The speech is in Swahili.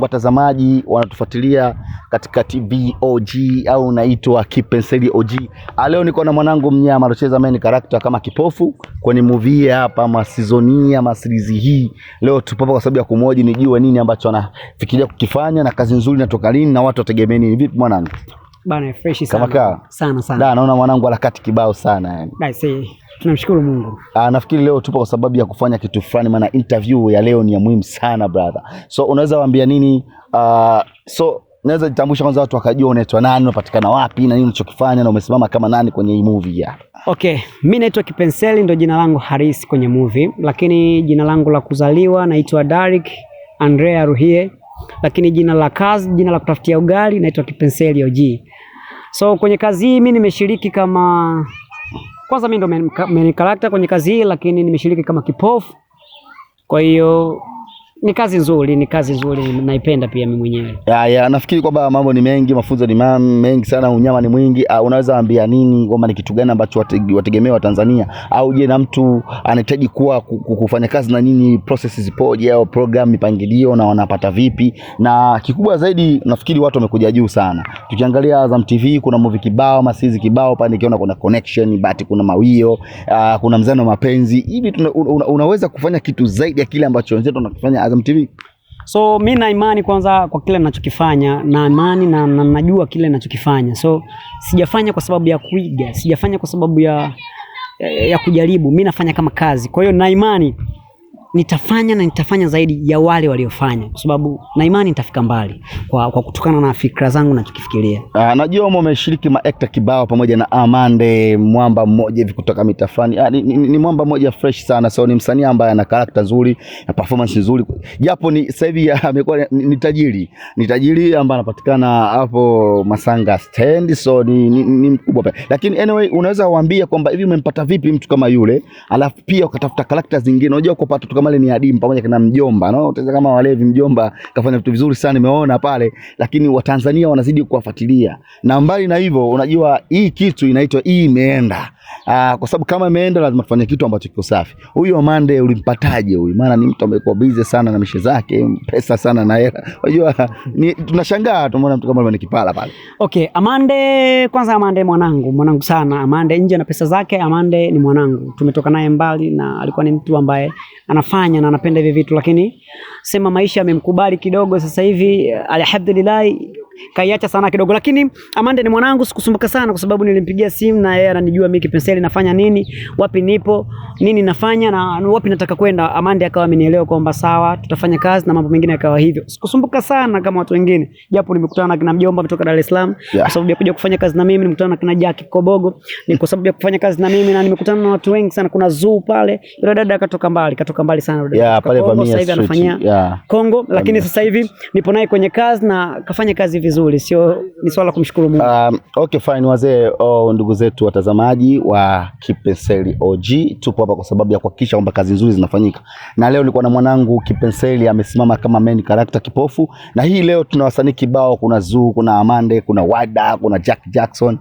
wanangu watazamaji wanatufuatilia katika TV OG au naitwa Kipenseli OG. Leo niko na mwanangu mnyama anacheza main character kama kipofu kwenye movie hapa ama season ama series hii. Leo tupo kwa sababu ya kumoji nijue nini ambacho anafikiria kukifanya na kazi nzuri inatoka lini na watu wategemea nini. Vipi mwanangu? Bana fresh sana. Kama sana. Da, naona mwanangu harakati kibao sana yani. Basi tunamshukuru Mungu. Nafikiri leo tupo kwa sababu ya kufanya kitu fulani, maana interview ya leo ni ya muhimu sana brother. So unaweza waambia nini? Naweza jitambulisha kwanza watu wakajua unaitwa nani, unapatikana wapi na nini unachokifanya na umesimama kama nani kwenye hii movie hapa. Okay, mimi naitwa Kipenseli ndo jina langu halisi kwenye movie, lakini jina langu la kuzaliwa naitwa Derrick Andrea Ruhie, lakini jina la kazi, jina la kutafutia ugali naitwa Kipenseli OG. So kwenye kazi hii mimi nimeshiriki kama, kwanza mimi ndo main character kwenye kazi hii, lakini nimeshiriki kama kipofu. Kwa hiyo ni kazi nzuri, naipenda pia mimi mwenyewe. Nafikiri kwamba mambo ni mengi, mafunzo ni mengi sana, unyama ni mwingi. Unaweza ambia nini kwamba ni kitu gani ambacho wategemea wa Tanzania, au je na mtu anahitaji kufanya kazi na nyinyi, process zipoje au program mipangilio na wanapata vipi? Na kikubwa zaidi nafikiri watu wamekuja juu sana. Tukiangalia Azam TV kuna movie kibao, masizi kibao pale, nikiona kuna connection, but kuna mawio, kuna mzano mapenzi. Hivi unaweza kufanya kitu zaidi ya kile ambacho wenzetu wanakifanya Azam TV? So mimi na imani kwanza kwa kile ninachokifanya, na imani na najua kile ninachokifanya. So sijafanya kwa sababu ya kuiga, sijafanya kwa sababu ya kujaribu. Mimi nafanya kama kazi. Kwa hiyo na imani nitafanya zaidi ya wale waliofanya, kwa sababu na imani nitafika mbali kwa kutokana na fikra zangu na tukifikiria. Najua umeshiriki maactor kibao pamoja na Amande, mwamba mmoja hivi kutoka mitafani. Ni mwamba mmoja fresh sana. So ni msanii ambaye ana character nzuri na performance nzuri. Japo ni sasa hivi amekuwa ni tajiri ambaye anapatikana hapo Masanga stand. So ni mkubwa pale. Lakini anyway, unaweza waambia kwamba hivi umempata vipi mtu kama yule? Alafu pia ukatafuta characters zingine. Unajua kupata mtu kama ile ni adimu pamoja na mjomba, no? Utaweza kama Walevi mjomba kafanya vitu vizuri sana nimeona pale, lakini Watanzania wanazidi kuwafuatilia. Na mbali na hivyo, unajua hii kitu inaitwa hii imeenda. Kwa sababu kama imeenda lazima tufanye kitu ambacho kiko safi. Huyu Amande ulimpataje huyu? Maana ni mtu amekuwa busy sana na mishe zake, pesa sana na hela. Unajua tunashangaa tumeona mtu kama yule ni kipala pale. Okay, Amande kwanza, Amande mwanangu sana. Amande nje na pesa zake, Amande ni mwanangu. Tumetoka naye mbali na alikuwa ni mtu ambaye anafanya na anapenda hivi vitu, lakini sema maisha yamemkubali kidogo sasa hivi, alhamdulillah kaiacha sana kidogo. Lakini Amande ni mwanangu, sikusumbuka sana kwa sababu nilimpigia simu na yeye ananijua mimi Kipenseli nafanya nini, wapi nipo, nini nafanya na wapi nataka kwenda. Amande akawa amenielewa kwamba sawa, tutafanya kazi na mambo mengine yakawa hivyo. Sikusumbuka sana kama watu wengine, japo nimekutana na kina mjomba kutoka Dar es Salaam kwa sababu ya kuja kufanya kazi na mimi, nimekutana na kina Jackie Kobogo ni kwa sababu ya kufanya kazi na mimi, na nimekutana na watu wengi sana. Kuna Zuu pale, yule dada katoka mbali sana dada. Pale Vamia sasa hivi anafanyia Kongo, lakini sasa hivi nipo naye kwenye kazi na kafanya kazi vizuri. Sio ni swala kumshukuru Mungu. Okay fine wazee, ndugu zetu watazamaji wa Kipenseli OG, tupo hapa kwa sababu ya kuhakikisha kwamba kazi nzuri zinafanyika. Na leo nilikuwa na mwanangu Kipenseli amesimama kama main character kipofu, na hii leo tuna wasanii kibao, kuna Zuu, kuna Amande, kuna Wada, kuna Jack Jackson.